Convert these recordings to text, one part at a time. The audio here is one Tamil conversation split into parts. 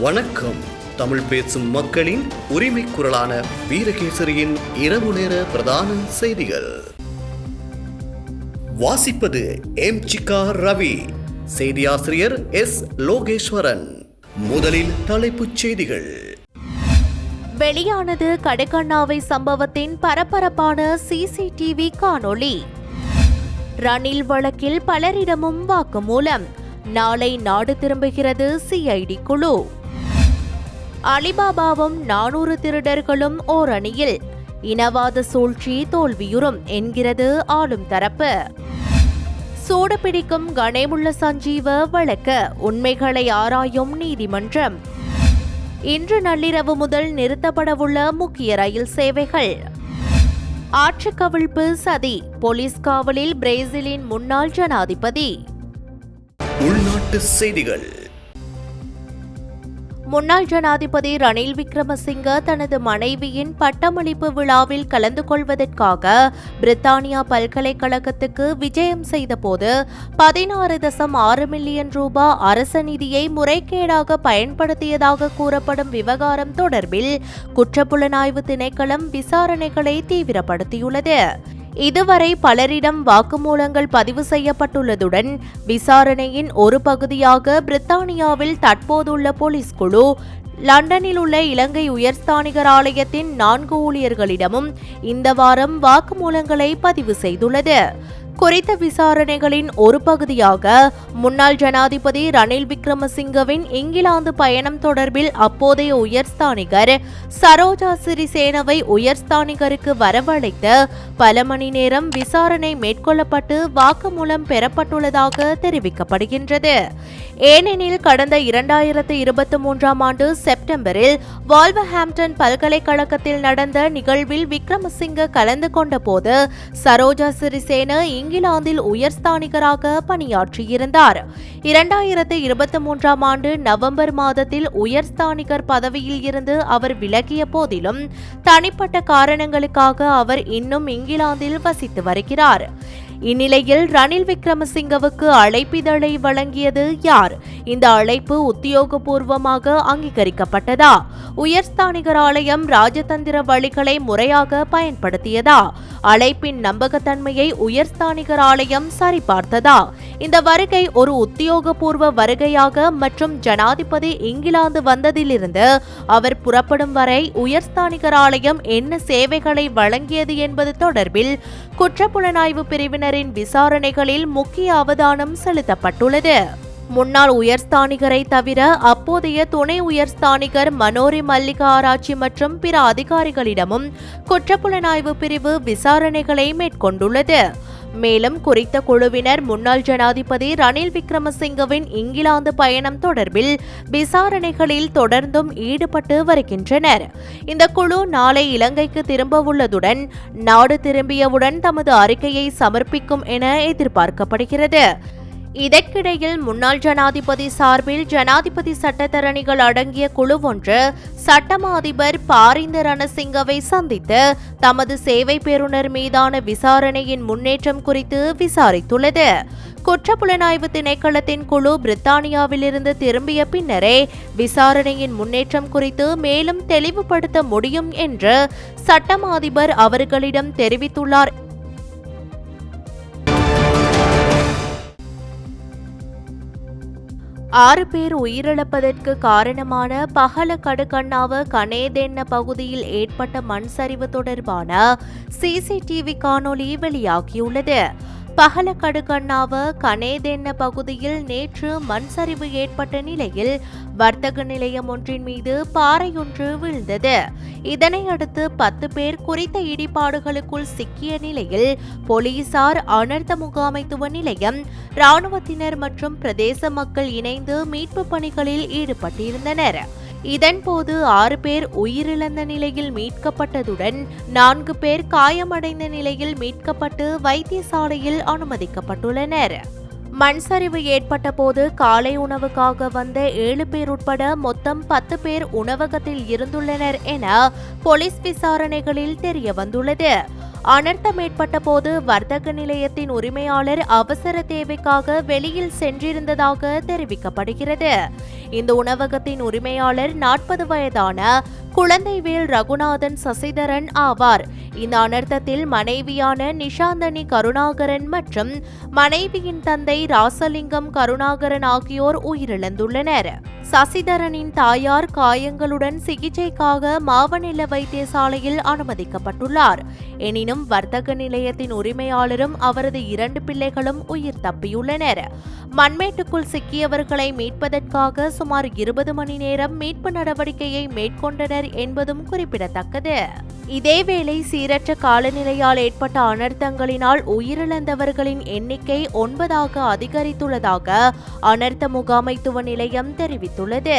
வணக்கம். தமிழ் பேசும் மக்களின் உரிமை குரலான வீரகேசரியின் இரவு நேர பிரதான செய்திகள் வாசிப்பது எம். சிக்கா ரவி, செய்தியாசிரியர் எஸ். லோகேஸ்வரன். முதலில் தலைப்புச் செய்திகள். வெளியானது கடுக்கண்ணாவை சம்பவத்தின் பரபரப்பான சிசிடிவி காணொளி. ரணில் வழக்கில் பலரிடமும் வாக்குமூலம். நாளை நாடு திரும்புகிறது சிஐடி குழு. அலிபாபாவும் 400 திருடர்களும் ஓர் அணியில். இனவாத சூழ்ச்சி தோல்வியுறும் என்கிறது ஆளும் தரப்பு. சூடு பிடிக்கும் கணேமுள்ள சஞ்சீவ வழக்கு உண்மைகளை ஆராயும் நீதிமன்றம். இன்று நள்ளிரவு முதல் நிறுத்தப்படவுள்ள முக்கிய ரயில் சேவைகள். ஆட்சி கவிழ்ப்பு சதி, போலீஸ் காவலில் பிரேசிலின் முன்னாள் ஜனாதிபதி. உள்நாட்டு செய்திகள். முன்னாள் ஜனாதிபதி ரணில் விக்ரமசிங்க தனது மனைவியின் பட்டமளிப்பு விழாவில் கலந்து கொள்வதற்காக பிரித்தானியா பல்கலைக்கழகத்துக்கு விஜயம் செய்தபோது 16.6 மில்லியன் ரூபாய் அரச நிதியை முறைகேடாக பயன்படுத்தியதாக கூறப்படும் விவகாரம் தொடர்பில் குற்றப்புலனாய்வு திணைக்களம் விசாரணைகளை தீவிரப்படுத்தியுள்ளது. இதுவரை பலரிடம் வாக்குமூலங்கள் பதிவு செய்யப்பட்டுள்ளதுடன் விசாரணையின் ஒரு பகுதியாக பிரித்தானியாவில் தற்போதுள்ள போலீஸ் குழு லண்டனில் உள்ள இலங்கை உயர்ஸ்தானிகர் ஆலயத்தின் 4 ஊழியர்களிடமும் இந்த வாரம் வாக்குமூலங்களை பதிவு செய்துள்ளது. குறித்த விசாரணைகளின் ஒரு பகுதியாக முன்னாள் ஜனாதிபதி ரணில் விக்ரமசிங்கவின் இங்கிலாந்து பயணம் தொடர்பில் அப்போதைய உயர்ஸ்தானிகர் சரோஜா சிறிசேனவை உயர்ஸ்தானிகருக்கு வரவழைத்து பல மணி நேரம் விசாரணை மேற்கொள்ளப்பட்டு வாக்குமூலம் பெறப்பட்டுள்ளதாக தெரிவிக்கப்படுகின்றது. ஏனெனில் கடந்த 2023 ஆண்டு செப்டம்பரில் வால்வர்ஹாம்ப்டன் பல்கலைக்கழகத்தில் நடந்த நிகழ்வில் விக்ரமசிங்க கலந்து கொண்ட போது சரோஜா சிறிசேன இங்கிலாந்தில் உயர்ஸ்தானிகராக பணியாற்றியிருந்தார். 2023 ஆண்டு நவம்பர் மாதத்தில் உயர்ஸ்தானிகர் பதவியில் இருந்து அவர் விலகிய போதிலும் தனிப்பட்ட காரணங்களுக்காக அவர் இன்னும் இங்கிலாந்தில் வசித்து வருகிறார். இந்நிலையில் ரணில் விக்ரமசிங்கவுக்கு அழைப்பிதழை வழங்கியது யார்? இந்த அழைப்பு உத்தியோகபூர்வமாக அங்கீகரிக்கப்பட்டதா? உயர்ஸ்தானிகர் ஆலயம் ராஜதந்திர வழிகளை முறையாக பயன்படுத்தியதா? அழைப்பின் நம்பகத்தன்மையை உயர்ஸ்தானிகர் ஆலயம் சரிபார்த்ததா? இந்த வருகை ஒரு உத்தியோகபூர்வ வருகையாக மற்றும் ஜனாதிபதி இங்கிலாந்து வந்ததிலிருந்து அவர் புறப்படும் வரை உயர்ஸ்தானிகர் ஆலயம் என்ன சேவைகளை வழங்கியது என்பது தொடர்பில் குற்றப்புலனாய்வு பிரிவினரின் விசாரணைகளில் முக்கிய அவதானம் செலுத்தப்பட்டுள்ளது. முன்னாள் உயர்ஸ்தானிகரை தவிர அப்போதைய துணை உயர்ஸ்தானிகர் மனோரி மல்லிகா ஆராய்ச்சி மற்றும் பிற அதிகாரிகளிடமும் குற்றப்புலனாய்வு பிரிவு விசாரணைகளை மேற்கொண்டுள்ளது. மேலும் குறித்த குழுவினர் முன்னாள் ஜனாதிபதி ரணில் விக்ரமசிங்கவின் இங்கிலாந்து பயணம் தொடர்பில் விசாரணைகளில் தொடர்ந்தும் ஈடுபட்டு வருகின்றனர். இந்த குழு நாளை இலங்கைக்கு திரும்பவுள்ளதுடன் நாடு திரும்பியவுடன் தமது அறிக்கையை சமர்ப்பிக்கும் என எதிர்பார்க்கப்படுகிறது. இதற்கிடையில் முன்னாள் ஜனாதிபதி சார்பில் ஜனாதிபதி சட்டத்தரணிகள் அடங்கிய குழு ஒன்று சட்டமா அதிபர் பாரிந்த ரணசிங்கவை சந்தித்து தமது சேவை பெறுநர் மீதான விசாரணையின் முன்னேற்றம் குறித்து விசாரித்துள்ளது. குற்றப்புலனாய்வு திணைக்களத்தின் குழு பிரித்தானியாவிலிருந்து திரும்பிய பின்னரே விசாரணையின் முன்னேற்றம் குறித்து மேலும் தெளிவுபடுத்த முடியும் என்று சட்டமா அதிபர் அவர்களிடம் தெரிவித்துள்ளார். ஆறு பேர் உயிரிழப்பதற்கு காரணமான பஹல கடுக்கண்ணாவ கனேதென்ன பகுதியில் ஏற்பட்ட மண் சரிவு தொடர்பான சிசிடிவி காணொளி வெளியாகியுள்ளது. பஹல கடுக்கண்ணாவ கனேதென்ன பகுதியில் நேற்று மண் சரிவு ஏற்பட்ட நிலையில் வர்த்தக நிலையம் ஒன்றின் மீது பாறையொன்று வீழ்ந்தது. இதனையடுத்து 10 பேர் குறித்த இடிபாடுகளுக்குள் சிக்கிய நிலையில் போலீசார், அனர்த்த முகாமைத்துவ நிலையம், இராணுவத்தினர் மற்றும் பிரதேச மக்கள் இணைந்து மீட்பு பணிகளில் ஈடுபட்டிருந்தனர். இதன்போது 6 பேர் உயிரிழந்த நிலையில் மீட்கப்பட்டதுடன் 4 பேர் காயமடைந்த நிலையில் மீட்கப்பட்டு வைத்தியசாலையில் அனுமதிக்கப்பட்டுள்ளனர். மண் சரிவு ஏற்பட்ட போது காலை உணவுக்காக வந்த 7 பேர் உட்பட மொத்தம் 10 பேர் உணவகத்தில் இருந்துள்ளனர் என போலீஸ் விசாரணைகளில் தெரிய வந்துள்ளது. அனர்த்தம் ஏற்பட்ட போது வர்த்தக நிலையத்தின் உரிமையாளர் அவசர தேவைக்காக வெளியில் சென்றிருந்ததாக தெரிவிக்கப்படுகிறது. இந்த உணவகத்தின் உரிமையாளர் 40 வயதான குழந்தைவேல் ரகுநாதன் சசிதரன் ஆவார். இந்த அனர்த்தத்தில் மனைவியான நிஷாந்தனி கருணாகரன் மற்றும் மனைவியின் தந்தை ராசலிங்கம் கருணாகரன் ஆகியோர் உயிரிழந்துள்ளனர். சசிதரனின் தாயார் காயங்களுடன் சிகிச்சைக்காக மாவநில வைத்தியசாலையில் அனுமதிக்கப்பட்டுள்ளார். எனினும் வர்த்தக நிலையத்தின் உரிமையாளரும் அவரது 2 பிள்ளைகளும் உயிர் தப்பியுள்ளனர். மண்மேட்டுக்குள் சிக்கியவர்களை மீட்பதற்காக சுமார் 20 மணி நேரம் மீட்பு நடவடிக்கையை மேற்கொண்டனர் என்பதும் குறிப்பிடத்தக்கது. இதேவேளை சீரற்ற காலநிலையால் ஏற்பட்ட அனர்த்தங்களினால் உயிரிழந்தவர்களின் எண்ணிக்கை 9 அதிகரித்துள்ளதாக அனர்த்த முகாமைத்துவ நிலையம் தெரிவித்துள்ளது.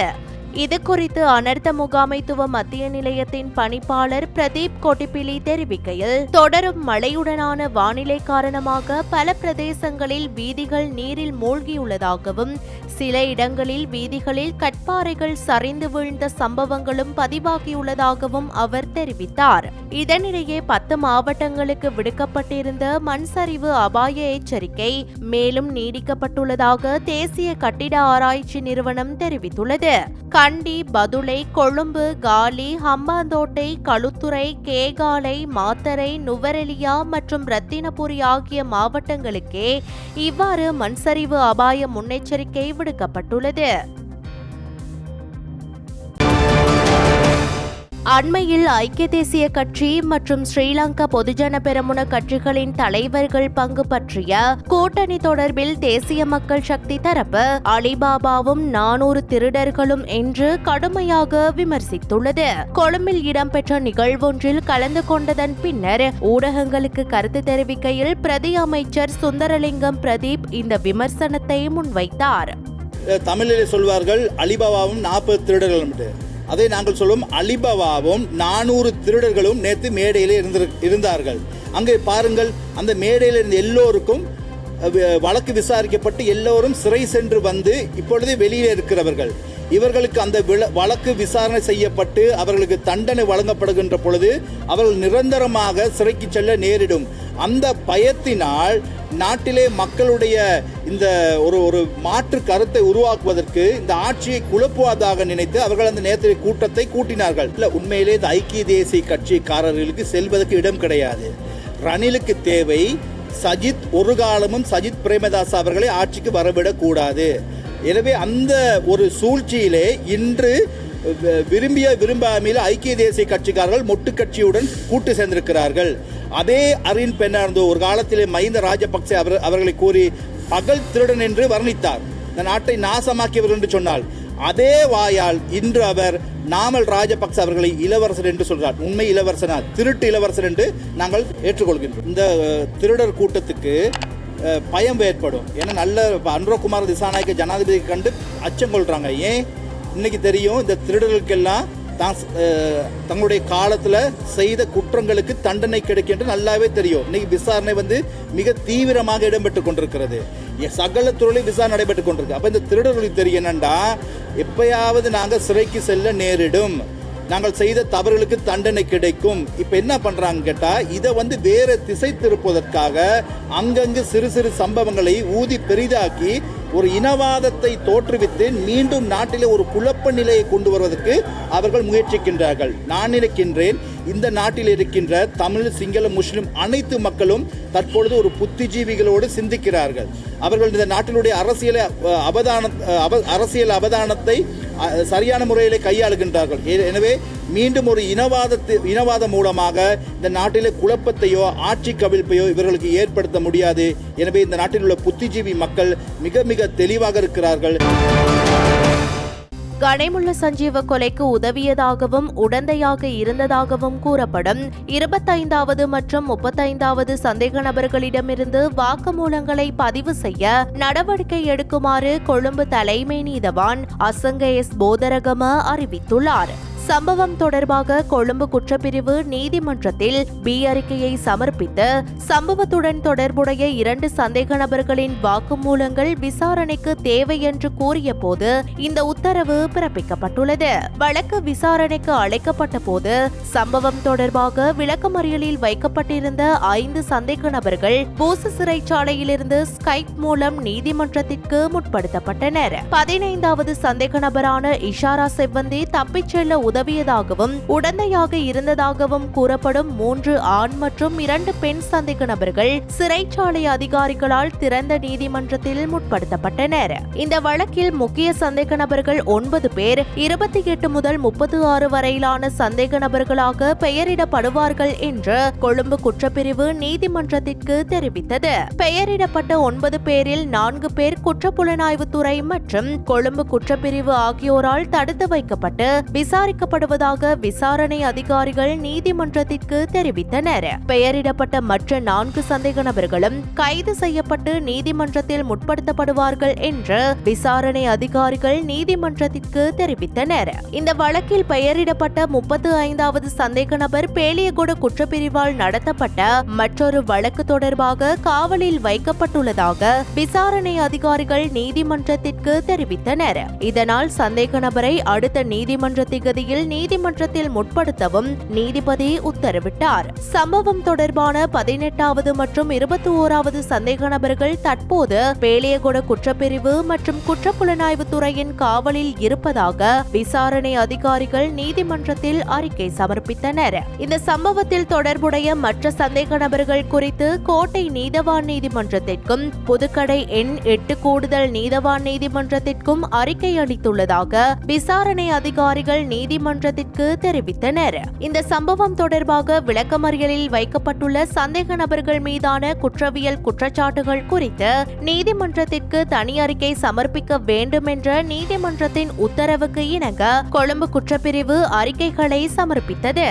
இதுகுறித்து அனர்த்த முகாமைத்துவ மத்திய நிலையத்தின் பணிப்பாளர் பிரதீப் கொட்டிப்பிலி தெரிவிக்கையில், தொடரும் மழையுடனான வானிலை காரணமாக பல பிரதேசங்களில் வீதிகள் நீரில் மூழ்கியுள்ளதாகவும் சில இடங்களில் வீதிகளில் கற்பாறைகள் சரிந்து வீழ்ந்த சம்பவங்களும் பதிவாகியுள்ளதாகவும் அவர் தெரிவித்தார். இதனிடையே 10 மாவட்டங்களுக்கு விடுக்கப்பட்டிருந்த மண் சரிவு அபாய எச்சரிக்கை மேலும் நீடிக்கப்பட்டுள்ளதாக தேசிய கட்டிட ஆராய்ச்சி நிறுவனம் தெரிவித்துள்ளது. கண்டி, பதுளை, கொழும்பு, காலி, ஹம்பாந்தோட்டை, களுத்துறை, கேகாலை, மாத்தறை, நுவரெலியா மற்றும் ரத்தினபுரி ஆகிய மாவட்டங்களுக்கே இவ்வாறு மண்சரிவு அபாய முன்னெச்சரிக்கை விடுக்கப்பட்டுள்ளது. அண்மையில் ஐக்கிய தேசிய கட்சி மற்றும் ஸ்ரீலங்கா பொதுஜன பெரமுன கட்சிகளின் தலைவர்கள் பங்கு பற்றிய கூட்டணி தொடர்பில் தேசிய மக்கள் சக்தி தரப்பு அலிபாபாவும் 400 திருடர்களும் என்று கடுமையாக விமர்சித்துள்ளது. கொழும்பில் இடம்பெற்ற நிகழ்வொன்றில் கலந்து கொண்டதன் பின்னர் ஊடகங்களுக்கு கருத்து தெரிவிக்கையில் பிரதி அமைச்சர் சுந்தரலிங்கம் பிரதீப் இந்த விமர்சனத்தை முன்வைத்தார். தமிழில் சொல்வார்கள் அலிபாபாவும் 40 திருடர்களும். அதை நாங்கள் சொல்லுவோம், அலிபாபாவும் 400 திருடர்களும் நேற்று மேடையில் இருந்தார்கள். அங்கே பாருங்கள், அந்த மேடையில் இருந்த எல்லோருக்கும் வழக்கு விசாரிக்கப்பட்டு எல்லோரும் சிறை சென்று வந்து இப்பொழுது வெளியே இருக்கிறவர்கள். இவர்களுக்கு அந்த வழக்கு விசாரணை செய்யப்பட்டு அவர்களுக்கு தண்டனை வழங்கப்படுகின்ற பொழுது அவர்கள் நிரந்தரமாக சிறைக்கு செல்ல நேரிடும். அந்த பயத்தினால் நாட்டிலே மக்களுடைய இந்த ஒரு மாற்று கருத்தை உருவாக்குவதற்கு இந்த ஆட்சியை குழப்புவதாக நினைத்து அவர்கள் அந்த நேற்றைய கூட்டத்தை கூட்டினார்கள். இல்லை, உண்மையிலே இந்த ஐக்கிய தேசிய கட்சிக்காரர்களுக்கு செல்வதற்கு இடம் கிடையாது. ரணிலுக்கு தேவை சஜித். ஒரு காலமும் சஜித் பிரேமதாஸ் அவர்களை ஆட்சிக்கு வரவிடக்கூடாது. எனவே அந்த ஒரு சூழ்ச்சியிலே இன்று விரும்பாமையில் ஐக்கிய தேசிய கட்சிக்காரர்கள் மொட்டு கட்சியுடன் கூட்டு சேர்ந்திருக்கிறார்கள். அதே அரின் பெண்ணார்ந்தோ ஒரு காலத்திலே மஹிந்த ராஜபக்சே அவர்களை கூறி பகல் திருடன் என்று வர்ணித்தார், இந்த நாட்டை நாசமாக்கியவர்கள் என்று சொன்னால், அதே வாயால் இன்று அவர் நாமல் ராஜபக்ச அவர்களை இளவரசர் என்று சொல்றார். உண்மை இளவரசனா? திருட்டு இளவரசர் என்று நாங்கள் ஏற்றுக்கொள்கின்றோம். இந்த திருடர் கூட்டத்துக்கு பயம் ஏற்படும். ஏன்னா நல்ல அனுரகுமார் திசாநாயக்க ஜனாதிபதி கண்டு அச்சம் கொள்றாங்க. ஏன்? இன்னைக்கு தெரியும், இந்த திருடர்களுக்கெல்லாம் தங்களுடைய காலத்தில் செய்த குற்றங்களுக்கு தண்டனை கிடைக்கும் என்று நல்லாவே தெரியும். இன்னைக்கு விசாரணை மிக தீவிரமாக இடம்பெற்றுக் கொண்டிருக்கிறது. சகல துறையிலும் விசாரணை நடைபெற்றுக் கொண்டிருக்கு. அப்போ இந்த திருடர்களுக்கு தெரியும் என்னண்டா, எப்பயாவது நாங்கள் சிறைக்கு செல்ல நேரிடும், நாங்கள் செய்த தவறுகளுக்கு தண்டனை கிடைக்கும். இப்போ என்ன பண்ணுறாங்க கேட்டால், இதை வேறு திசை திருப்பதற்காக அங்கங்கு சிறு சிறு சம்பவங்களை ஊதி பெரிதாக்கி ஒரு இனவாதத்தை தோற்றுவித்து மீண்டும் நாட்டிலே ஒரு குழப்ப நிலையை கொண்டு வருவதற்கு அவர்கள் முயற்சிக்கின்றார்கள். நான் நினைக்கின்றேன், இந்த நாட்டில் இருக்கின்ற தமிழ், சிங்கள, முஸ்லிம் அனைத்து மக்களும் தற்பொழுது ஒரு புத்திஜீவிகளோடு சிந்திக்கிறார்கள். அவர்கள் இந்த நாட்டினுடைய அரசியல் அவதானத்தை சரியான முறையில் கையாளுகின்றார்கள். எனவே மீண்டும் ஒரு இனவாதம் மூலமாக இந்த நாட்டிலே குழப்பத்தையோ ஆட்சி கவிழ்ப்பையோ இவர்களுக்கு ஏற்படுத்த முடியாது. எனவே இந்த நாட்டில் உள்ள புத்திஜீவி மக்கள் மிக மிக தெளிவாக இருக்கிறார்கள். கனைமுள்ள சஞ்சீவ கொலைக்கு உதவியதாகவும் உடந்தையாக இருந்ததாகவும் கூறப்படும் 25வது மற்றும் 35வது சந்தேக நபர்களிடமிருந்து வாக்குமூலங்களை பதிவு செய்ய நடவடிக்கை எடுக்குமாறு கொழும்பு தலைமை நீதவான் அசங்க எஸ் போதரகம அறிவித்துள்ளார். சம்பவம் தொடர்பாக கொழும்பு குற்றப்பிரிவு நீதிமன்றத்தில் பி அறிக்கையை சமர்ப்பித்து சம்பவத்துடன் தொடர்புடைய 2 சந்தேக நபர்களின் வாக்குமூலங்கள் விசாரணைக்கு தேவை என்று கூறிய போது இந்த உத்தரவு பிறப்பிக்கப்பட்டுள்ளது. வழக்கு விசாரணைக்கு அழைக்கப்பட்ட போது சம்பவம் தொடர்பாக விளக்கமறியலில் வைக்கப்பட்டிருந்த 5 சந்தேக நபர்கள் பூசு சிறைச்சாலையிலிருந்து ஸ்கைப் மூலம் நீதிமன்றத்திற்கு முற்படுத்தப்பட்டனர். 15வது சந்தேக நபரான இஷாரா செவ்வந்தி தப்பிச் செல்ல உதவியதாகவும் உடந்தையாக இருந்ததாகவும் கூறப்படும் 3 ஆண் மற்றும் 2 பெண் சந்தேக நபர்கள் சிறைச்சாலை அதிகாரிகளால் திறந்த நீதிமன்றத்தில் முற்படுத்தப்பட்டனர். இந்த வழக்கில் முக்கிய சந்தேக நபர்கள் 9 பேர் 28 முதல் 36 வரையிலான சந்தேக நபர்களாக பெயரிடப்படுவார்கள் என்று கொழும்பு குற்றப்பிரிவு நீதிமன்றத்திற்கு தெரிவித்தது. பெயரிடப்பட்ட 9 பேரில் 4 பேர் குற்றப்புலனாய்வுத்துறை மற்றும் கொழும்பு குற்றப்பிரிவு ஆகியோரால் தடுத்து வைக்கப்பட்டு விசாரிக்கப்படுவதாக விசாரணை அதிகாரிகள் நீதிமன்றத்திற்கு தெரிவித்தனர். பெயரிடப்பட்ட மற்ற 4 சந்தேக நபர்களும் கைது செய்யப்பட்டு நீதிமன்றத்தில் முற்படுத்தப்படுவார்கள் என்று விசாரணை அதிகாரிகள் நீதிமன்றத்திற்கு தெரிவித்தனர். இந்த வழக்கில் பெயரிடப்பட்ட 35வது சந்தேக நபர் பேலியகொட குற்றப்பிரிவால் நடத்தப்பட்ட மற்றொரு வழக்கு தொடர்பாக காவலில் வைக்கப்பட்டுள்ளதாக விசாரணை அதிகாரிகள் நீதிமன்றத்திற்கு தெரிவித்தனர். இதனால் சந்தேக நபரை அடுத்த நீதிமன்ற திகதியில் நீதிமன்றத்தில் முற்படுத்தவும் நீதிபதி உத்தரவிட்டார். சம்பவம் தொடர்பான 18வது மற்றும் 21வது சந்தேக நபர்கள் தற்போது பேலியகொட குற்றப்பிரிவு மற்றும் குற்றப்புலனாய்வு துறையின் காவலில் இருப்பதாக விசாரணை அதிகாரிகள் நீதிமன்றத்தில் அறிக்கை சமர்ப்பித்தனர். இந்த சம்பவத்தில் தொடர்புடைய மற்ற சந்தேக நபர்கள் குறித்து கோட்டை நீதவான் நீதிமன்றத்திற்கும் புதுக்கடை எண் 8 கூடுதல் நீதவான் நீதிமன்றத்திற்கும் அறிக்கை அளித்துள்ளதாக விசாரணை அதிகாரிகள் நீதிமன்றத்திற்கு தெரிவித்தனர். இந்த சம்பவம் தொடர்பாக விளக்கமறியலில் வைக்கப்பட்டுள்ள சந்தேக நபர்கள் மீதான குற்றவியல் குற்றச்சாட்டுகள் குறித்து நீதிமன்றத்திற்கு தனி அறிக்கை சமர்ப்பிக்க வேண்டும் என்ற நீதிமன்றத்தின் உத்தரவுக்கு இணங்க கொழும்பு குற்றப்பிரிவு அறிக்கைகளை சமர்ப்பித்தது.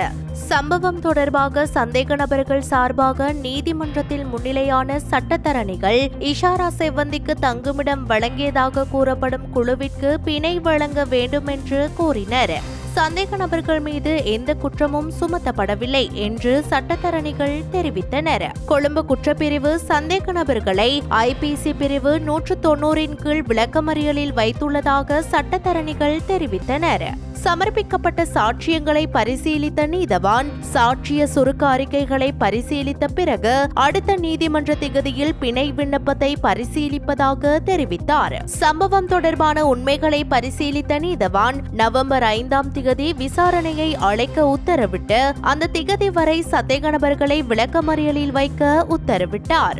சம்பவம் தொடர்பாக சந்தேக நபர்கள் சார்பாக நீதிமன்றத்தில் முன்னிலையான சட்டத்தரணிகள் இஷாரா செவ்வந்திக்கு தங்குமிடம் வழங்கியதாக கூறப்படும் குழுவிற்கு பிணை வழங்க வேண்டும் என்று கூறினர். சந்தேக நபர்கள் மீது எந்த குற்றமும் சுமத்தப்படவில்லை என்று சட்டத்தரணிகள் தெரிவித்தனர். கொழும்பு குற்றப்பிரிவு சந்தேக நபர்களை ஐபிசி பிரிவு 190 கீழ் விளக்கமறியலில் வைத்துள்ளதாக சட்டத்தரணிகள் தெரிவித்தனர். சமர்ப்பிக்கப்பட்ட சாட்சியங்களை பரிசீலித்த நீதவான் சாட்சிய சுருக்க அறிக்கைகளை பரிசீலித்த பிறகு அடுத்த நீதிமன்ற திகதியில் பிணை விண்ணப்பத்தை பரிசீலிப்பதாக தெரிவித்தார். சம்பவம் தொடர்பான உண்மைகளை பரிசீலித்த நீதவான் நவம்பர் 5ஆம் திகதி விசாரணையை அழைக்க உத்தரவிட்டு அந்த திகதி வரை சந்தேக நபர்களை விளக்கமறியலில் வைக்க உத்தரவிட்டார்.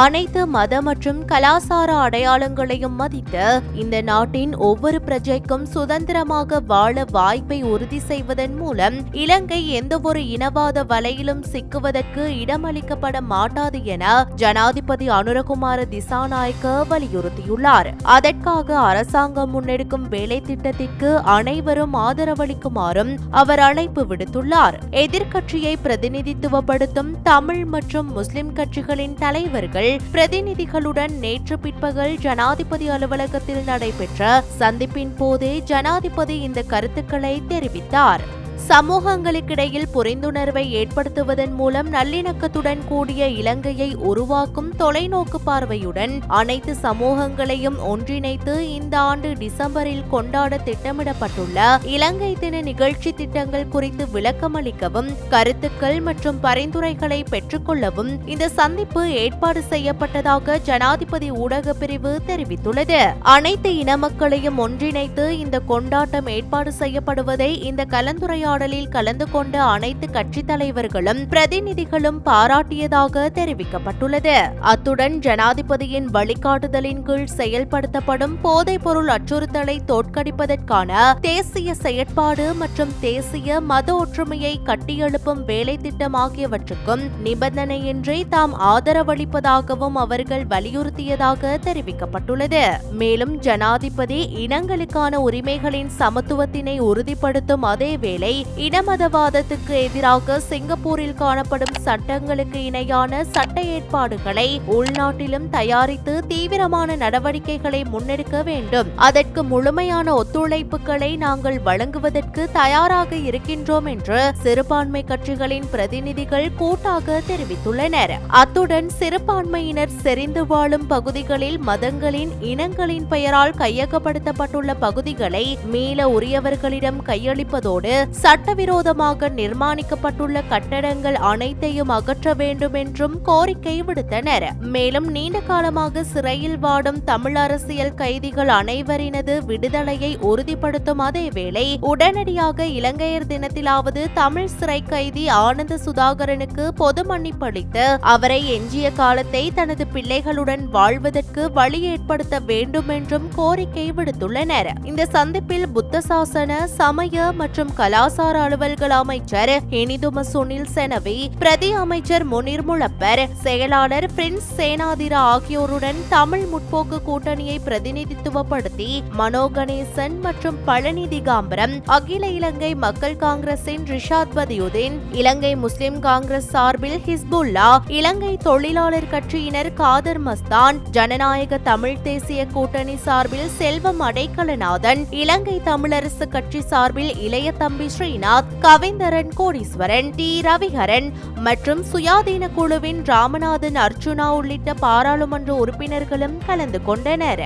அனைத்து மத மற்றும் கலாசார அடையாளங்களையும் மதித்து இந்த நாட்டின் ஒவ்வொரு பிரஜைக்கும் சுதந்திரமாக வாழ வாய்ப்பை உறுதி செய்வதன் மூலம் இலங்கை எந்தவொரு இனவாத வலையிலும் சிக்குவதற்கு இடமளிக்கப்பட மாட்டாது என ஜனாதிபதி அனுரகுமார திசாநாயக்க வலியுறுத்தியுள்ளார். அதற்காக அரசாங்கம் முன்னெடுக்கும் வேலை திட்டத்திற்கு அனைவரும் ஆதரவளிக்குமாறும் அவர் அழைப்பு விடுத்துள்ளார். எதிர்க்கட்சியை பிரதிநிதித்துவப்படுத்தும் தமிழ் மற்றும் முஸ்லிம் கட்சிகளின் தலைவர்கள் பிரதிநிதிகளுடன் நேற்று பிற்பகல் ஜனாதிபதி அலுவலகத்தில் நடைபெற்ற சந்திப்பின் போதே ஜனாதிபதி இந்த கருத்துக்களை தெரிவித்தார். சமூகங்களுக்கிடையில் புரிந்துணர்வை ஏற்படுத்துவதன் மூலம் நல்லிணக்கத்துடன் கூடிய இலங்கையை உருவாக்கும் தொலைநோக்கு பார்வையுடன் அனைத்து சமூகங்களையும் ஒன்றிணைத்து இந்த ஆண்டு டிசம்பரில் கொண்டாட திட்டமிடப்பட்டுள்ள இலங்கை தின நிகழ்ச்சி திட்டங்கள் குறித்து விளக்கமளிக்கவும் கருத்துக்கள் மற்றும் பரிந்துரைகளை பெற்றுக்கொள்ளவும் இந்த சந்திப்பு ஏற்பாடு செய்யப்பட்டதாக ஜனாதிபதி ஊடக பிரிவு தெரிவித்துள்ளது. அனைத்து இன மக்களையும் ஒன்றிணைத்து இந்த கொண்டாட்டம் ஏற்பாடு செய்யப்படுவதை இந்த கலந்துரையாடல் கலந்து கொண்ட அனைத்து கட்சித் தலைவர்களும் பிரதிநிதிகளும் பாராட்டியதாக தெரிவிக்கப்பட்டுள்ளது. அத்துடன் ஜனாதிபதியின் வழிகாட்டுதலின் கீழ் செயல்படுத்தப்படும் போதைப் பொருள் அச்சுறுத்தலை தோற்கடிப்பதற்கான தேசிய செயற்பாடு மற்றும் தேசிய மத ஒற்றுமையை கட்டியெழுப்பும் வேலை திட்டம் ஆகியவற்றுக்கும் நிபந்தனையின்றி தாம் ஆதரவளிப்பதாகவும் அவர்கள் வலியுறுத்தியதாக தெரிவிக்கப்பட்டுள்ளது. மேலும் ஜனாதிபதி இனங்களுக்கான உரிமைகளின் சமத்துவத்தினை உறுதிப்படுத்தும் அதே வேளை இனமதவாதத்துக்கு எதிராக சிங்கப்பூரில் காணப்படும் சட்டங்களுக்கு இணையான சட்ட ஏற்பாடுகளை உள்நாட்டிலும் தயாரித்து தீவிரமான நடவடிக்கைகளை முன்னெடுக்க வேண்டும். அதற்கு முழுமையான ஒத்துழைப்புகளை நாங்கள் வழங்குவதற்கு தயாராக இருக்கின்றோம் என்று சிறுபான்மை கட்சிகளின் பிரதிநிதிகள் கூட்டாக தெரிவித்துள்ளனர். அத்துடன் சிறுபான்மையினர் செறிந்து வாழும் பகுதிகளில் மதங்களின் இனங்களின் பெயரால் கையகப்படுத்தப்பட்டுள்ள பகுதிகளை மீள உரியவர்களிடம் கையளிப்பதோடு சட்டவிரோதமாக நிர்மாணிக்கப்பட்டுள்ள கட்டடங்கள் அனைத்தையும் அகற்ற வேண்டும் என்றும் கோரிக்கை விடுத்தனர். மேலும் நீண்ட காலமாக சிறையில் வாடும் தமிழ் அரசியல் கைதிகள் அனைவரினது விடுதலையை உறுதிப்படுத்தும் அதேவேளை உடனடியாக இலங்கையர் தினத்திலாவது தமிழ் சிறை கைதி ஆனந்த சுதாகரனுக்கு பொது மன்னிப்பளித்து அவரை எஞ்சிய காலத்தை தனது பிள்ளைகளுடன் வாழ்வதற்கு வழி ஏற்படுத்த வேண்டும் என்றும் கோரிக்கை விடுத்துள்ளனர். இந்த சந்திப்பில் புத்த சாசன, சமய மற்றும் கலாசார அலுவல்கள் அமைச்சர் இனிதும சுனில் செனவி, பிரதி அமைச்சர் முனீர் முழப்பர், செயலாளர் பிரின்ஸ் சேனாதிரா ஆகியோருடன் தமிழ் முற்போக்கு கூட்டணியை பிரதிநிதித்துவப்படுத்தி மனோ கணேசன் மற்றும் பழனி திகாம்பரம், அகில இலங்கை மக்கள் காங்கிரசின் ரிஷாத் பதியுதீன், இலங்கை முஸ்லிம் காங்கிரஸ் சார்பில் ஹிஸ்புல்லா, இலங்கை தொழிலாளர் கட்சியினர் காதர் மஸ்தான், ஜனநாயக தமிழ் தேசிய கூட்டணி சார்பில் செல்வம் அடைக்கலநாதன், இலங்கை தமிழரசு கட்சி சார்பில் இளைய தம்பி ஸ்ரீநாத், கவிந்தரன் கோடீஸ்வரன், டி ரவிஹரன் மற்றும் சுயாதீன குழுவின் ராமநாதன் அர்ச்சுனா உள்ளிட்ட பாராளுமன்ற உறுப்பினர்களும் கலந்து கொண்டனர்.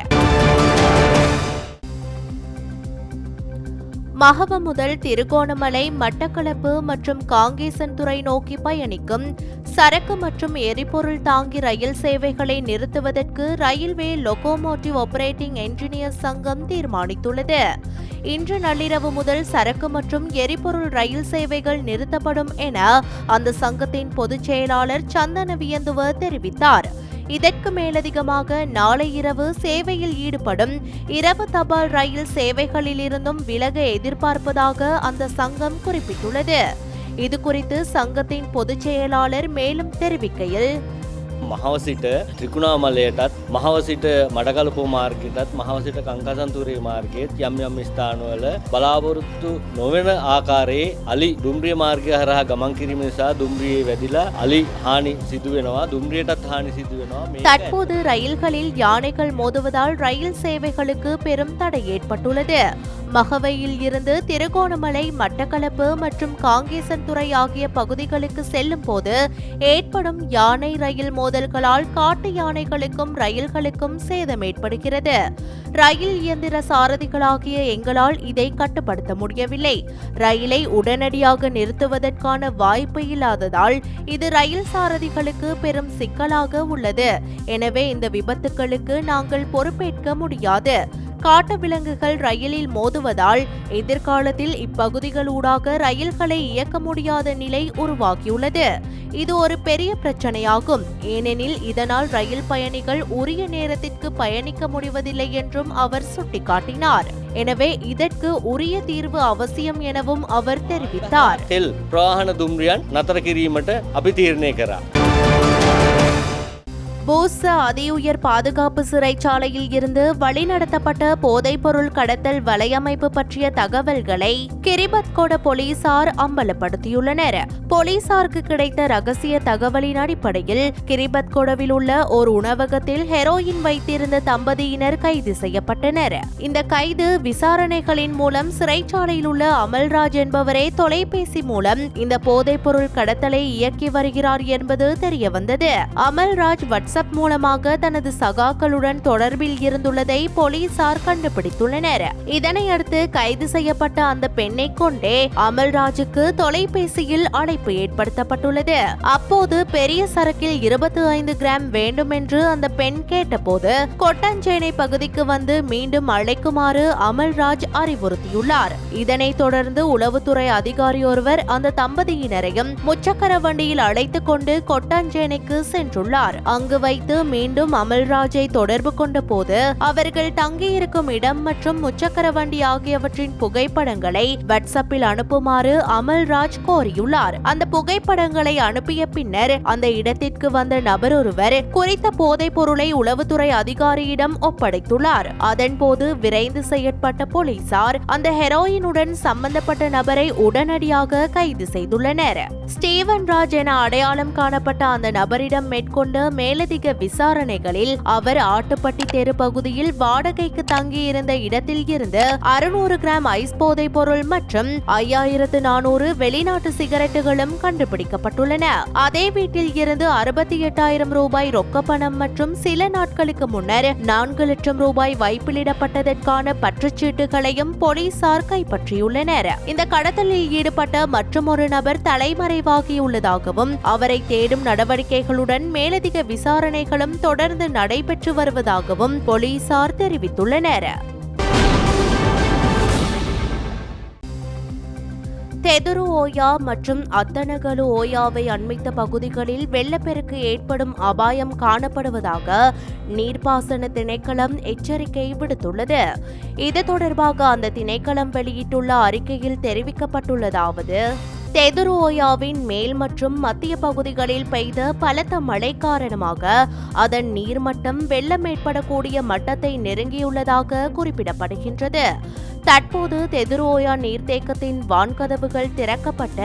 மகவ முதல் திருகோணமலை, மட்டக்களப்பு மற்றும் காங்கேசன்துறை நோக்கி பயணிக்கும் சரக்கு மற்றும் எரிபொருள் தாங்கி ரயில் சேவைகளை நிறுத்துவதற்கு ரயில்வே லொகோமோட்டிவ் ஆபரேட்டிங் என்ஜினியர் சங்கம் தீர்மானித்துள்ளது. இன்று நள்ளிரவு முதல் சரக்கு மற்றும் எரிபொருள் ரயில் சேவைகள் நிறுத்தப்படும் என அந்த சங்கத்தின் பொதுச் செயலாளர் சந்தன வியந்துவ தெரிவித்தார். இதற்கு மேலதிகமாக நாளை இரவு சேவையில் ஈடுபடும் இரவு தபால் ரயில் சேவைகளிலிருந்தும் விலக எதிர்பார்ப்பதாக அந்த சங்கம் குறிப்பிட்டுள்ளது. இதுகுறித்து சங்கத்தின் பொதுச் செயலாளர் மேலும் தெரிவிக்கையில், මහවසිට ත්‍රිකුණාමලයටත් මහවසිට මඩකලපු මාර්ගයටත් මහවසිට කංකසන්තුරේ මාර්ගයේත් යම් යම් ස්ථානවල බලාපොරොත්තු නොවන ආකාරයේ අලි දුම්රිය මාර්ගය හරහා ගමන් කිරීම නිසා දුම්රියේ වැදිලා අලි හානි සිදු වෙනවා, දුම්රියටත් හානි සිදු වෙනවා. தற்போது ரயில்களில் யானைகள் மோதுவதால் ரயில் சேவைகளுக்கு பெரும் தடை ஏற்பட்டுள்ளது. மகவையில் இருந்து திருகோணமலை, மட்டக்களப்பு மற்றும் காங்கேசன்துறை ஆகிய பகுதிகளுக்கு செல்லும் போது ஏற்படும் யானை ரயில் மோதல்களால் காட்டு யானைகளுக்கும் ரயில்களுக்கும் சேதம் ஏற்படுகிறது. ரயில் இயந்திர சாரதிகளாகிய எங்களால் இதை கட்டுப்படுத்த முடியவில்லை. ரயிலை உடனடியாக நிறுத்துவதற்கான வாய்ப்பு இல்லாததால் இது ரயில் சாரதிகளுக்கு பெரும் சிக்கலாக உள்ளது. எனவே இந்த விபத்துகளுக்கு நாங்கள் பொறுப்பேற்க முடியாது. காட்டு விலங்குகள் ரயிலில் மோதுவதால் எதிர்காலத்தில் இப்பகுதிகளூடாக ரயில்களை இயக்க முடியாத நிலை உருவாகியுள்ளது. இது ஒரு பெரிய பிரச்சனையாகும். ஏனெனில் இதனால் ரயில் பயணிகள் உரிய நேரத்திற்கு பயணிக்க முடிவதில்லை என்றும் அவர் சுட்டிக்காட்டினார். எனவே இதற்கு உரிய தீர்வு அவசியம் எனவும் அவர் தெரிவித்தார். තෙල් ප්‍රවාහන දුම්රියන් නතර කිරීමට අපි තීරණය කරා. பூச அதிஉயர் பாதுகாப்பு சிறைச்சாலையில் இருந்து வழிநடத்தப்பட்ட போதைப்பொருள் கடத்தல் வலையமைப்பு பற்றிய தகவல்களை கிரிபத்கொட போலீசார் அம்பலப்படுத்தியுள்ளனர். போலீசாருக்கு கிடைத்த ரகசிய தகவலின் அடிப்படையில் கிரிபத்கொடவில் உள்ள ஒரு உணவகத்தில் ஹெரோயின் வைத்திருந்த தம்பதியினர் கைது செய்யப்பட்டனர். இந்த கைது விசாரணைகளின் மூலம் சிறைச்சாலையில் உள்ள அமல்ராஜ் என்பவரே தொலைபேசி மூலம் இந்த போதைப்பொருள் கடத்தலை இயக்கி வருகிறார் என்பது தெரியவந்தது. அமல்ராஜ் வாட்ஸ்அப் மூலமாக தனது சகாக்களுடன் தொடர்பில் இருந்துள்ளதை போலீசார் கண்டுபிடித்துள்ளனர். இதனையடுத்து கைது செய்யப்பட்ட அந்த பெண்ணை கொண்டே அமல்ராஜுக்கு தொலைபேசியில் அழைப்பு ஏற்படுத்தப்பட்டுள்ளது. அப்போது பெரிய சரக்கில் 25 கிராம் வேண்டும் என்று அந்த பெண் கேட்டபோது கொட்டஞ்சேனை பகுதிக்கு வந்து மீண்டும் அழைக்குமாறு அமல்ராஜ் அறிவுறுத்தியுள்ளார். இதனைத் தொடர்ந்து உளவுத்துறை அதிகாரி ஒருவர் அந்த தம்பதியினரையும் முச்சக்கர வண்டியில் அழைத்துக் கொண்டு கொட்டஞ்சேனைக்கு சென்றுள்ளார். அங்கு வைத்து மீண்டும் அமல்ராஜை தொடர்பு கொண்ட போது அவர்கள் தங்கியிருக்கும் இடம் மற்றும் முச்சக்கர வண்டி ஆகியவற்றின் புகைப்படங்களை வாட்ஸ்அப்பில் அனுப்புமாறு அமல்ராஜ் கோரியுள்ளார். அந்த புகைப்படங்களை அனுப்பிய பின்னர் அந்த இடத்திற்கு வந்த நபர் ஒருவர் குறித்த போதைப் பொருளை உளவுத்துறை அதிகாரியிடம் ஒப்படைத்துள்ளார். அதன்போது விரைந்து செயற்பட்ட போலீசார் அந்த ஹெரோயினுடன் சம்பந்தப்பட்ட நபரை உடனடியாக கைது செய்துள்ளனர். ஸ்டீவன் ராஜ் என அடையாளம் காணப்பட்ட அந்த நபரிடம் மேற்கொண்ட மேலதிக விசாரணைகளில் அவர் ஆட்டுப்பட்டி தெரு பகுதியில் வாடகைக்கு தங்கியிருந்த இடத்தில் இருந்து 600 கிராம் ஐஸ் போதைப் பொருள் மற்றும் 5400 வெளிநாட்டு சிகரெட்டுகளும் கண்டுபிடிக்கப்பட்டுள்ளன. அதே வீட்டில் இருந்து 68,000 ரூபாய் ரொக்கப்பணம் மற்றும் சில நாட்களுக்கு முன்னர் 4 லட்சம் ரூபாய் வைப்பிலிடப்பட்டதற்கான பற்றுச்சீட்டுகளையும் போலீசார் கைப்பற்றியுள்ளனர். இந்த கடத்தலில் ஈடுபட்ட மற்றொரு நபர் தலைமறைவாகியுள்ளதாகவும் அவரை தேடும் நடவடிக்கைகளுடன் மேலதிக விசாரணைகளும் தொடர்ந்து நடைபெற்று வருவதாகவும் போலீசார் தெரிவித்துள்ளனர். தெதுரு ஓயா மற்றும் அத்தனகலு ஓயாவை அண்மித்த பகுதிகளில் வெள்ளப்பெருக்கு ஏற்படும் அபாயம் காணப்படுவதாக நீர்ப்பாசன திணைக்களம் எச்சரிக்கை விடுத்துள்ளது. இது தொடர்பாக அந்த திணைக்களம் வெளியிட்டுள்ள அறிக்கையில் தெரிவிக்கப்பட்டுள்ளதாவது: தெதுரு ஓயாவின் மேல் மற்றும் மத்திய பகுதிகளில் பெய்த பலத்த மழை காரணமாக அதன் நீர்மட்டம் வெள்ளம் ஏற்படக்கூடிய மட்டத்தை நெருங்கியுள்ளதாக குறிப்பிடப்படுகின்றது. தற்போது தெதுரு ஓயா நீர்த்தேக்கத்தின் வான்கதவுகள் திறக்கப்பட்ட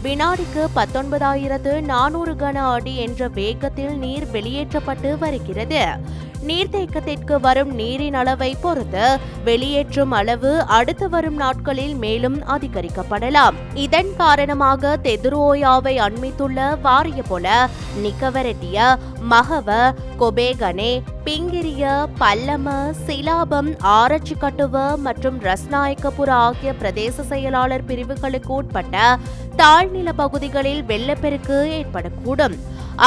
வினாடிக்கு 19,400 கன அடி என்ற வேகத்தில் நீர் வெளியேற்றப்பட்டு வருகிறது. நீர்த்தேக்கத்திற்கு வரும் நீரின் அளவை பொறுத்து வெளியேற்றும் அளவு அடுத்து வரும் நாட்களில் மேலும் அதிகரிக்கப்படலாம். இதன் காரணமாக தெதுரு ஓயாவை அண்மித்துள்ள வாரியபொல, நிக்கவரெட்டிய, மகவ, கொபேகனே, பிங்கிரிய, பல்லம, சிலாபம், ஆரச்சிக்கட்டுவ மற்றும் ரஸ்நாயக்கபுர ஆகிய பிரதேச செயலாளர் பிரிவுகளுக்கு உட்பட்ட தாழ்நில பகுதிகளில் வெள்ளப்பெருக்கு ஏற்படக்கூடும்.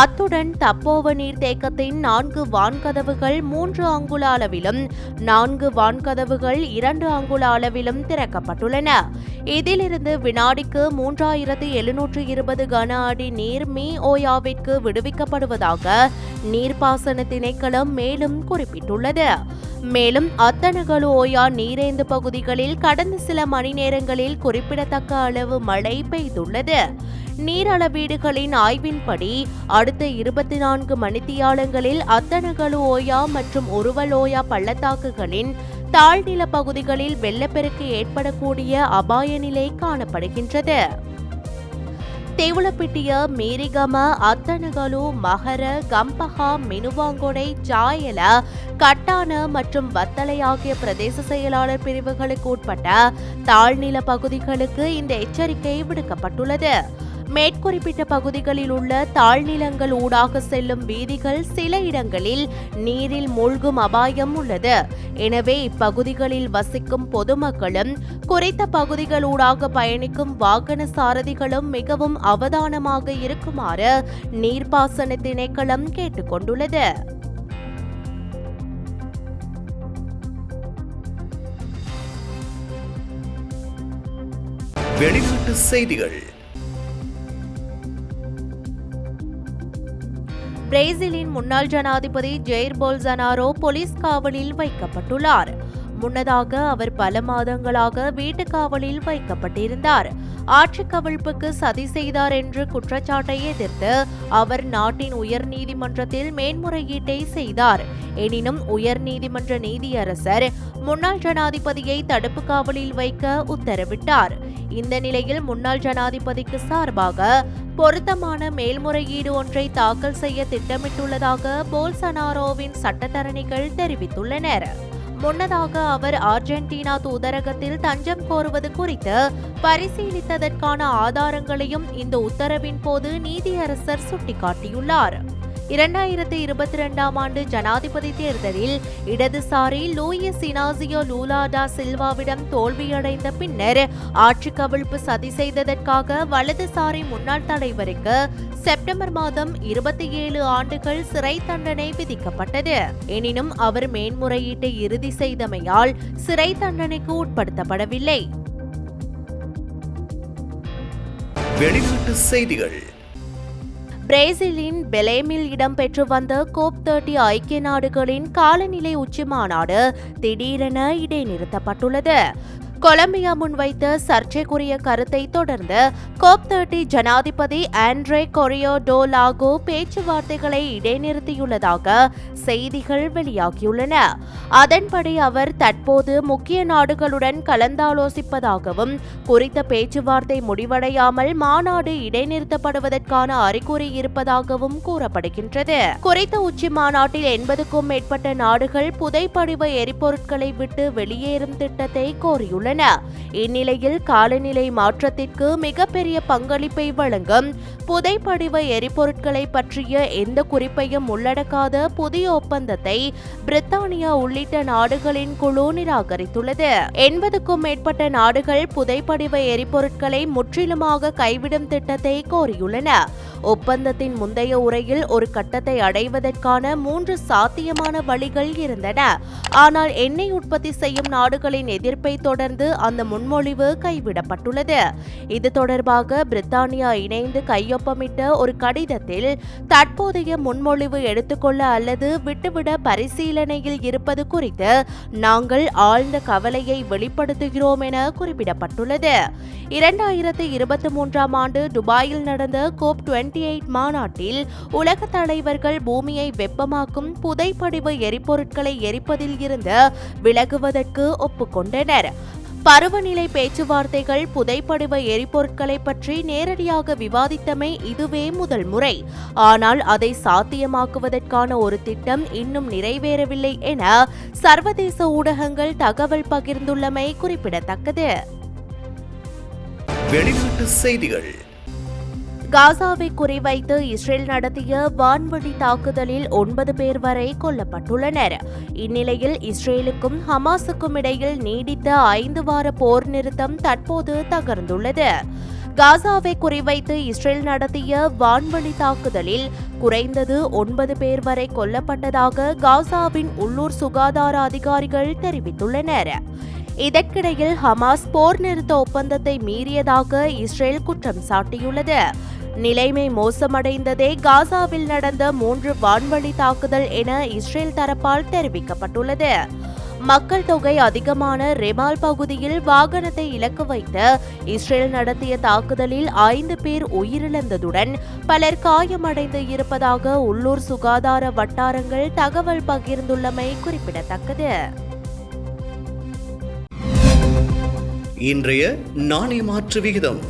அத்துடன் தப்போவ நீர்த்தேக்கத்தின் 4 வான்கதவுகள் 3 அங்குல அளவிலும் 4 வான்கதவுகள் 2 அங்குல அளவிலும் திறக்கப்பட்டுள்ளன. இதிலிருந்து வினாடிக்கு 3,720 கன அடி நீர் மீ ஓயாவிற்கு விடுவிக்கப்படுவதாக நீர்ப்பாசன திணைக்களம் மேலும் குறிப்பிட்டுள்ளது. மேலும் அத்தனகலு ஓயா நீரேந்து பகுதிகளில் கடந்த சில மணி நேரங்களில் குறிப்பிடத்தக்க அளவு மழை பெய்துள்ளது. நீரளவீடுகளின் ஆய்வின்படி அடுத்த 24 மணித்தியாலங்களில் அத்தனகலு ஓயா மற்றும் உருவல் ஓயா பள்ளத்தாக்குகளின் தாழ்நில பகுதிகளில் வெள்ளப்பெருக்கு ஏற்படக்கூடிய அபாய நிலை காணப்படுகின்றது. தெவுளப்பிட்டிய, மீரிகம, அத்தனகலு, மகர, கம்பஹா, மினுவாங்கொடை, ஜாயல, கட்டான மற்றும் வத்தலை ஆகிய பிரதேச செயலாளர் பிரிவுகளுக்கு உட்பட்ட தாழ்நில பகுதிகளுக்கு இந்த எச்சரிக்கை விடுக்கப்பட்டுள்ளது. மேற்குறிப்பிட்ட பகுதிகளில் உள்ள தாழ்நிலங்கள் ஊடாக செல்லும் வீதிகள் சில இடங்களில் நீரில் மூழ்கும் அபாயம் உள்ளது. எனவே இப்பகுதிகளில் வசிக்கும் பொதுமக்களும் குறித்த பகுதிகள் ஊடாக பயணிக்கும் வாகன சாரதிகளும் மிகவும் அவதானமாக இருக்குமாறு நீர்ப்பாசன திணைக்களம் கேட்டுக்கொண்டுள்ளது. வெளிநாட்டு செய்திகள். பிரேசிலின் முன்னாள் ஜனாதிபதி ஜெயிர் போல்சனாரோ போலீஸ் காவலில் வைக்கப்பட்டுள்ளார். முன்னதாக அவர் பல மாதங்களாக வீட்டுக் காவலில் வைக்கப்பட்டிருந்தார். ஆட்சி கவிழ்ப்புக்கு சதி செய்தார் என்ற குற்றச்சாட்டை எதிர்த்து அவர் நாட்டின் உயர்நீதிமன்றத்தில் மேன்முறையீட்டை செய்தார். எனினும் உயர்நீதிமன்ற நீதியரசர் முன்னாள் ஜனாதிபதியை தடுப்பு காவலில் வைக்க உத்தரவிட்டார். இந்த நிலையில் முன்னாள் ஜனாதிபதிக்கு சார்பாக பொருத்தமான மேல்முறையீடு ஒன்றை தாக்கல் செய்ய திட்டமிட்டுள்ளதாக போல்சனாரோவின் சட்டத்தரணிகள் தெரிவித்துள்ளனர். முன்னதாக அவர் அர்ஜென்டினா தூதரகத்தில் தஞ்சம் கோருவது குறித்து பரிசீலித்ததற்கான ஆதாரங்களையும் இந்த உத்தரவின் போது நீதியரசர் சுட்டிக்காட்டியுள்ளார். 2022ஆம் ஆண்டு ஜனாதிபதி தேர்தலில் இடதுசாரி லூயிஸ் இனாசியோ லூலா டா சில்வாவிடம் தோல்வியடைந்த பின்னர் ஆட்சி கவிழ்ப்பு சதி செய்ததற்காக வலதுசாரி முன்னாள் தலைவருக்கு செப்டம்பர் மாதம் 27 ஆண்டுகள் சிறை தண்டனை விதிக்கப்பட்டது. எனினும் அவர் மேன்முறையீட்டை இறுதி செய்தமையால் சிறை தண்டனைக்கு உட்படுத்தப்படவில்லை. வெளிநாட்டு செய்திகள். பிரேசிலின் பெலேமில் இடம்பெற்று வந்த COP30 ஐக்கிய நாடுகளின் காலநிலை உச்சி மாநாடு திடீரென இடைநிறுத்தப்பட்டுள்ளது. கொலம்பியா முன்வைத்த சர்ச்சைக்குரிய கருத்தை தொடர்ந்து COP30 ஜனாதிபதி ஆண்ட்ரே கொரியா டோ லாகோ பேச்சுவார்த்தைகளை இடைநிறுத்தியுள்ளதாக செய்திகள் வெளியாகியுள்ளன. அதன்படி அவர் தற்போது முக்கிய நாடுகளுடன் கலந்தாலோசிப்பதாகவும் குறித்த பேச்சுவார்த்தை முடிவடையாமல் மாநாடு இடைநிறுத்தப்படுவதற்கான அறிகுறி இருப்பதாகவும் கூறப்படுகின்றது. குறித்த உச்சி மாநாட்டில் 80க்கும் மேற்பட்ட நாடுகள் புதைப்படிவ எரிபொருட்களை விட்டு வெளியேறும் திட்டத்தை கோரியுள்ளன. இந்நிலையில் காலநிலை மாற்றத்திற்கு மிகப்பெரிய பங்களிப்பை வழங்கும் புதைப்படிவ எரிபொருட்களை பற்றிய எந்த குறிப்பையும் உள்ளடக்காத புதிய ஒப்பந்தத்தை பிரித்தானியா உள்ளிட்ட நாடுகளின் குழு நிராகரித்துள்ளது. 80க்கும் மேற்பட்ட நாடுகள் புதைப்படிவ எரிபொருட்களை முற்றிலுமாக கைவிடும் திட்டத்தை கோரியுள்ளன. ஒப்பந்தத்தின் முந்தைய உரையில் ஒரு கட்டத்தை அடைவதற்கான 3 சாத்தியமான வழிகள் இருந்தன. ஆனால் எண்ணெய் உற்பத்தி செய்யும் நாடுகளின் எதிர்ப்பை தொடர்ந்து அந்த முன்மொழிவு கைவிடப்பட்டுள்ளது. இது தொடர்பாக பிரித்தானியா இணைந்து கையொப்பமிட்ட ஒரு கடிதத்தில் தற்போதைய முன்மொழிவு எடுத்துக்கொள்ள அல்லது விட்டுவிட பரிசீலனையில் இருப்பது குறித்து நாங்கள் ஆழ்ந்த கவலையை வெளிப்படுத்துகிறோம் என குறிப்பிடப்பட்டுள்ளது. 2023ஆம் ஆண்டு துபாயில் நடந்த COP28 மாநாட்டில் உலக தலைவர்கள் பூமியை வெப்பமாக்கும் புதைப்படிவ எரிபொருட்களை எரிப்பதில் இருந்து விலகுவதற்கு ஒப்புக்கொண்டனர். பருவநிலை பேச்சுவார்த்தைகள் புதைப்படிவ எரிபொருட்களை பற்றி நேரடியாக விவாதித்தமை இதுவே முதல் முறை. ஆனால் அதை சாத்தியமாக்குவதற்கான ஒரு திட்டம் இன்னும் நிறைவேறவில்லை என சர்வதேச ஊடகங்கள் தகவல் பகிர்ந்துள்ளமை குறிப்பிடத்தக்கது. வெளிநாட்டு செய்திகள். காசாவை குறிவைத்து இஸ்ரேல் நடத்திய வான்வழி தாக்குதலில் 9 பேர் வரை கொல்லப்பட்டுள்ளனர். இந்நிலையில் இஸ்ரேலுக்கும் ஹமாஸுக்கும் இடையில் நீடித்த 5 வார போர் நிறுத்தம் தற்போது தகர்ந்துள்ளது. காசாவை குறிவைத்து இஸ்ரேல் நடத்திய வான்வழி தாக்குதலில் குறைந்தது 9 பேர் வரை கொல்லப்பட்டதாக காசாவின் உள்ளூர் சுகாதார அதிகாரிகள் தெரிவித்துள்ளனர். இதற்கிடையில் ஹமாஸ் போர் நிறுத்த ஒப்பந்தத்தை மீறியதாக இஸ்ரேல் குற்றம் சாட்டியுள்ளது. நிலைமை மோசமடைந்ததே காசாவில் நடந்த 3 வான்வழி தாக்குதல் என இஸ்ரேல் தரப்பால் தெரிவிக்கப்பட்டுள்ளது. மக்கள் தொகை அதிகமான ரெமால் பகுதியில் வாகனத்தை இலக்கு வைத்து இஸ்ரேல் நடத்திய தாக்குதலில் 5 பேர் உயிரிழந்ததுடன் பலர் காயமடைந்து இருப்பதாக உள்ளூர் சுகாதார வட்டாரங்கள் தகவல் பகிர்ந்துள்ளமை குறிப்பிடத்தக்கது. இன்றைய நாணய மாற்று விகிதம்